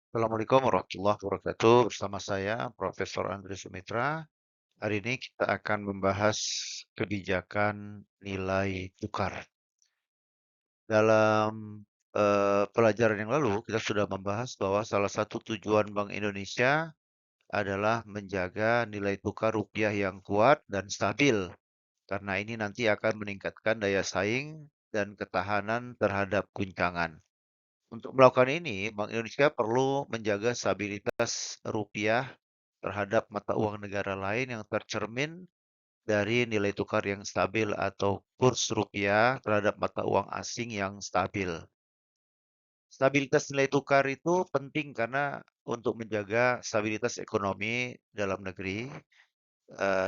Assalamualaikum warahmatullahi wabarakatuh. Bersama saya Profesor Andri Sumitra. Hari ini kita akan membahas kebijakan nilai tukar. Dalam pelajaran yang lalu kita sudah membahas bahwa salah satu tujuan Bank Indonesia adalah menjaga nilai tukar rupiah yang kuat dan stabil. Karena ini nanti akan meningkatkan daya saing dan ketahanan terhadap guncangan. Untuk melakukan ini, Bank Indonesia perlu menjaga stabilitas rupiah terhadap mata uang negara lain yang tercermin dari nilai tukar yang stabil atau kurs rupiah terhadap mata uang asing yang stabil. Stabilitas nilai tukar itu penting karena untuk menjaga stabilitas ekonomi dalam negeri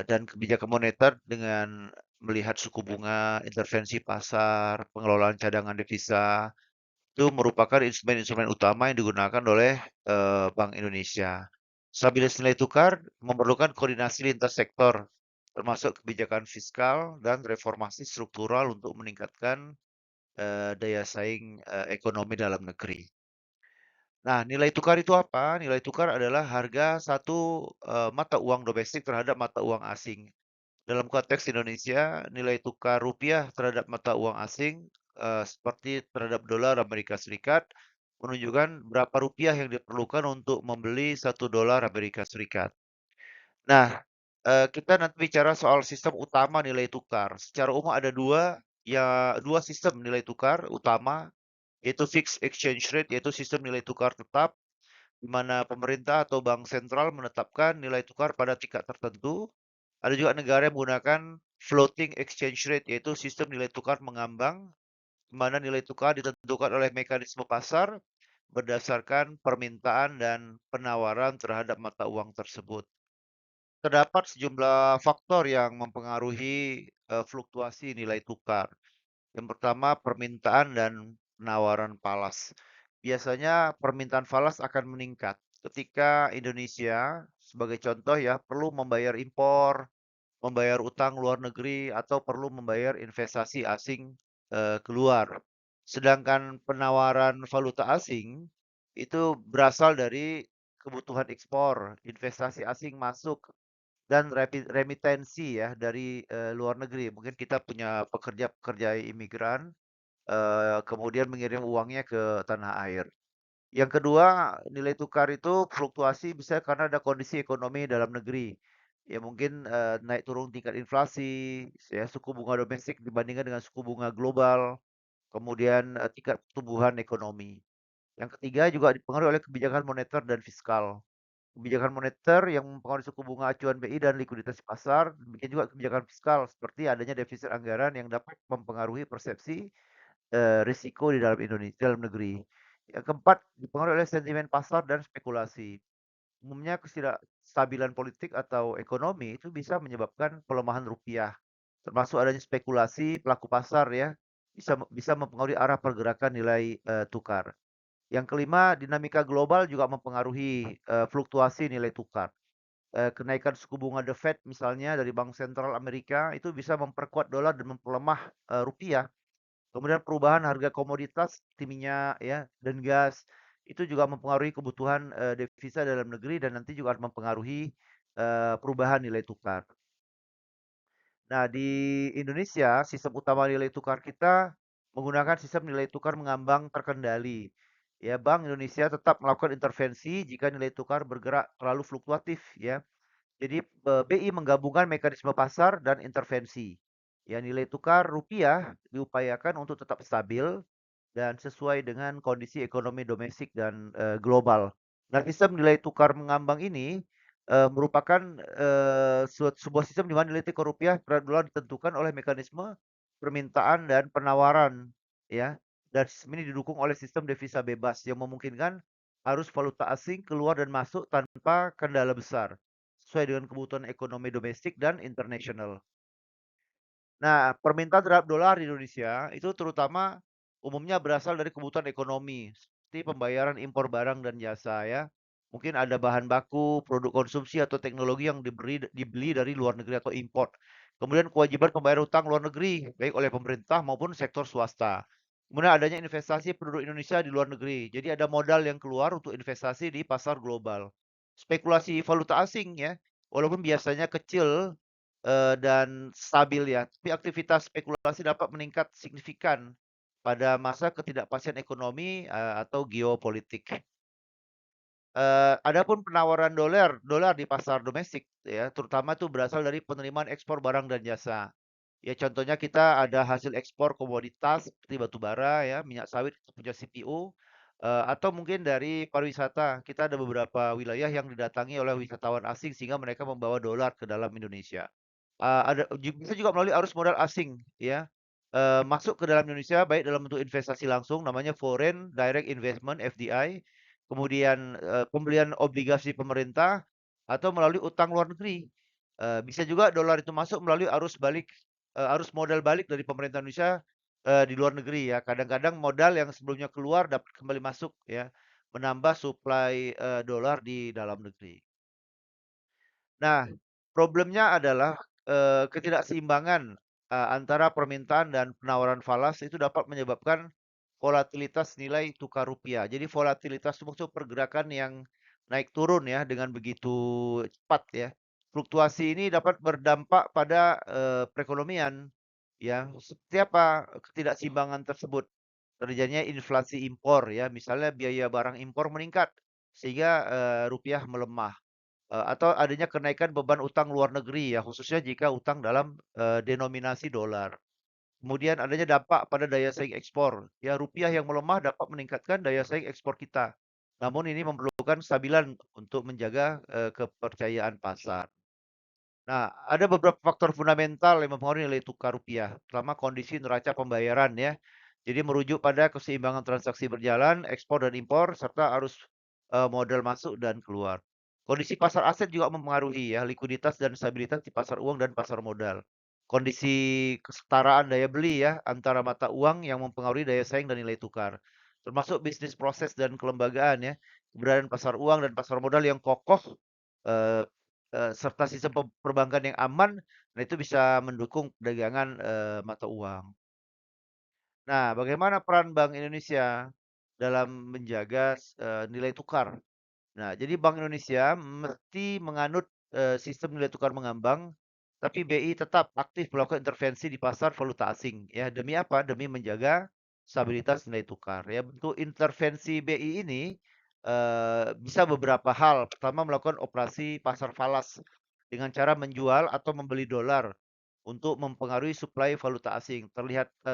dan kebijakan moneter dengan melihat suku bunga, intervensi pasar, pengelolaan cadangan devisa, itu merupakan instrumen-instrumen utama yang digunakan oleh Bank Indonesia. Stabilitas nilai tukar memerlukan koordinasi lintas sektor, termasuk kebijakan fiskal dan reformasi struktural untuk meningkatkan daya saing ekonomi dalam negeri. Nah, nilai tukar itu apa? Nilai tukar adalah harga satu mata uang domestik terhadap mata uang asing. Dalam konteks Indonesia, nilai tukar rupiah terhadap mata uang asing seperti terhadap dolar Amerika Serikat menunjukkan berapa rupiah yang diperlukan untuk membeli 1 dolar Amerika Serikat. Nah, kita nanti bicara soal sistem utama nilai tukar. Secara umum ada dua sistem nilai tukar utama, yaitu fixed exchange rate, yaitu sistem nilai tukar tetap, di mana pemerintah atau bank sentral menetapkan nilai tukar pada tingkat tertentu. Ada juga negara yang menggunakan floating exchange rate, yaitu sistem nilai tukar mengambang, di mana nilai tukar ditentukan oleh mekanisme pasar berdasarkan permintaan dan penawaran terhadap mata uang tersebut. Terdapat sejumlah faktor yang mempengaruhi fluktuasi nilai tukar. Yang pertama, permintaan dan penawaran falas. Biasanya permintaan falas akan meningkat ketika Indonesia, sebagai contoh ya, perlu membayar impor, membayar utang luar negeri, atau perlu membayar investasi asing keluar. Sedangkan penawaran valuta asing itu berasal dari kebutuhan ekspor, investasi asing masuk, dan remitensi ya dari luar negeri. Mungkin kita punya pekerja-pekerja imigran, kemudian mengirim uangnya ke tanah air. Yang kedua, nilai tukar itu fluktuasi bisa karena ada kondisi ekonomi dalam negeri. Ya mungkin naik turun tingkat inflasi, ya suku bunga domestik dibandingkan dengan suku bunga global, kemudian tingkat pertumbuhan ekonomi. Yang ketiga juga dipengaruhi oleh kebijakan moneter dan fiskal. Kebijakan moneter yang mempengaruhi suku bunga acuan BI dan likuiditas pasar, demikian juga kebijakan fiskal seperti adanya defisit anggaran yang dapat mempengaruhi persepsi risiko di dalam dalam negeri. Yang keempat, dipengaruhi oleh sentimen pasar dan spekulasi. Umumnya ketidakstabilan politik atau ekonomi itu bisa menyebabkan pelemahan rupiah, termasuk adanya spekulasi pelaku pasar ya, bisa bisa mempengaruhi arah pergerakan nilai tukar. Yang kelima, dinamika global juga mempengaruhi fluktuasi nilai tukar. Kenaikan suku bunga The Fed misalnya dari Bank Sentral Amerika itu bisa memperkuat dolar dan memperlemah rupiah. Kemudian perubahan harga komoditas seperti minyak ya dan gas itu juga mempengaruhi kebutuhan devisa dalam negeri dan nanti juga akan mempengaruhi perubahan nilai tukar. Nah, di Indonesia sistem utama nilai tukar kita menggunakan sistem nilai tukar mengambang terkendali. Ya, Bank Indonesia tetap melakukan intervensi jika nilai tukar bergerak terlalu fluktuatif ya. Jadi BI menggabungkan mekanisme pasar dan intervensi. Ya, nilai tukar rupiah diupayakan untuk tetap stabil dan sesuai dengan kondisi ekonomi domestik dan global. Nah, sistem nilai tukar mengambang ini merupakan sebuah sistem di mana nilai tukar rupiah terhadap dolar ditentukan oleh mekanisme permintaan dan penawaran, ya. Dan sistem ini didukung oleh sistem devisa bebas yang memungkinkan arus valuta asing keluar dan masuk tanpa kendala besar, sesuai dengan kebutuhan ekonomi domestik dan internasional. Nah, permintaan terhadap dolar di Indonesia itu terutama umumnya berasal dari kebutuhan ekonomi, seperti pembayaran impor barang dan jasa ya. Mungkin ada bahan baku, produk konsumsi atau teknologi yang dibeli dari luar negeri atau import. Kemudian kewajiban pembayaran utang luar negeri, baik oleh pemerintah maupun sektor swasta. Kemudian adanya investasi penduduk Indonesia di luar negeri. Jadi ada modal yang keluar untuk investasi di pasar global. Spekulasi valuta asing ya, walaupun biasanya kecil dan stabil ya, tapi aktivitas spekulasi dapat meningkat signifikan pada masa ketidakpastian ekonomi atau geopolitik. Adapun penawaran dolar dolar di pasar domestik ya, terutama itu berasal dari penerimaan ekspor barang dan jasa. Ya contohnya kita ada hasil ekspor komoditas seperti batu bara ya, minyak sawit punya CPO, atau mungkin dari pariwisata. Kita ada beberapa wilayah yang didatangi oleh wisatawan asing sehingga mereka membawa dolar ke dalam Indonesia. Bisa juga melalui arus modal asing ya, masuk ke dalam Indonesia baik dalam bentuk investasi langsung namanya Foreign Direct Investment (FDI), kemudian, pembelian obligasi pemerintah atau melalui utang luar negeri. Bisa juga dolar itu masuk melalui arus modal balik dari pemerintah Indonesia, di luar negeri ya. Kadang-kadang modal yang sebelumnya keluar dapat kembali masuk ya, menambah suplai, dolar di dalam negeri. Nah, problemnya adalah, ketidakseimbangan, antara permintaan dan penawaran falas itu dapat menyebabkan volatilitas nilai tukar rupiah. Jadi volatilitas itu maksud pergerakan yang naik turun ya dengan begitu cepat ya. Fluktuasi ini dapat berdampak pada, perekonomian ya. Seperti apa ketidakseimbangan tersebut? Terjadinya inflasi impor ya, misalnya biaya barang impor meningkat sehingga, rupiah melemah. Atau adanya kenaikan beban utang luar negeri ya, khususnya jika utang dalam, denominasi dolar. Kemudian adanya dampak pada daya saing ekspor. Ya, rupiah yang melemah dapat meningkatkan daya saing ekspor kita. Namun ini memerlukan stabilan untuk menjaga, kepercayaan pasar. Nah, ada beberapa faktor fundamental yang mempengaruhi nilai tukar rupiah, terutama kondisi neraca pembayaran ya. Jadi merujuk pada keseimbangan transaksi berjalan, ekspor dan impor, serta arus modal masuk dan keluar. Kondisi pasar aset juga mempengaruhi ya, likuiditas dan stabilitas di pasar uang dan pasar modal. Kondisi kesetaraan daya beli ya, antara mata uang yang mempengaruhi daya saing dan nilai tukar. Termasuk bisnis proses dan kelembagaan ya, keberadaan pasar uang dan pasar modal yang kokoh, eh, serta sistem perbankan yang aman, nah itu bisa mendukung perdagangan, mata uang. Nah, bagaimana peran Bank Indonesia dalam menjaga nilai tukar? Nah, jadi Bank Indonesia mesti menganut, sistem nilai tukar mengambang, tapi BI tetap aktif melakukan intervensi di pasar valuta asing, ya. Demi apa? Demi menjaga stabilitas nilai tukar, ya. Bentuk intervensi BI ini, bisa beberapa hal. Pertama, melakukan operasi pasar falas dengan cara menjual atau membeli dolar untuk mempengaruhi suplai valuta asing.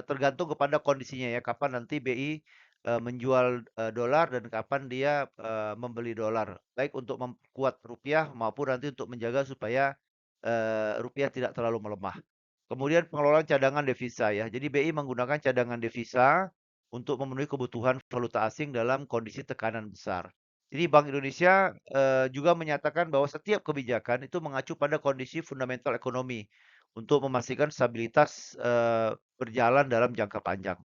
Tergantung kepada kondisinya ya, kapan nanti BI menjual, dolar dan kapan dia, membeli dolar. Baik untuk memperkuat rupiah maupun nanti untuk menjaga supaya, rupiah tidak terlalu melemah. Kemudian pengelolaan cadangan devisa ya. Jadi BI menggunakan cadangan devisa untuk memenuhi kebutuhan valuta asing dalam kondisi tekanan besar. Jadi Bank Indonesia, juga menyatakan bahwa setiap kebijakan itu mengacu pada kondisi fundamental ekonomi untuk memastikan stabilitas, berjalan dalam jangka panjang.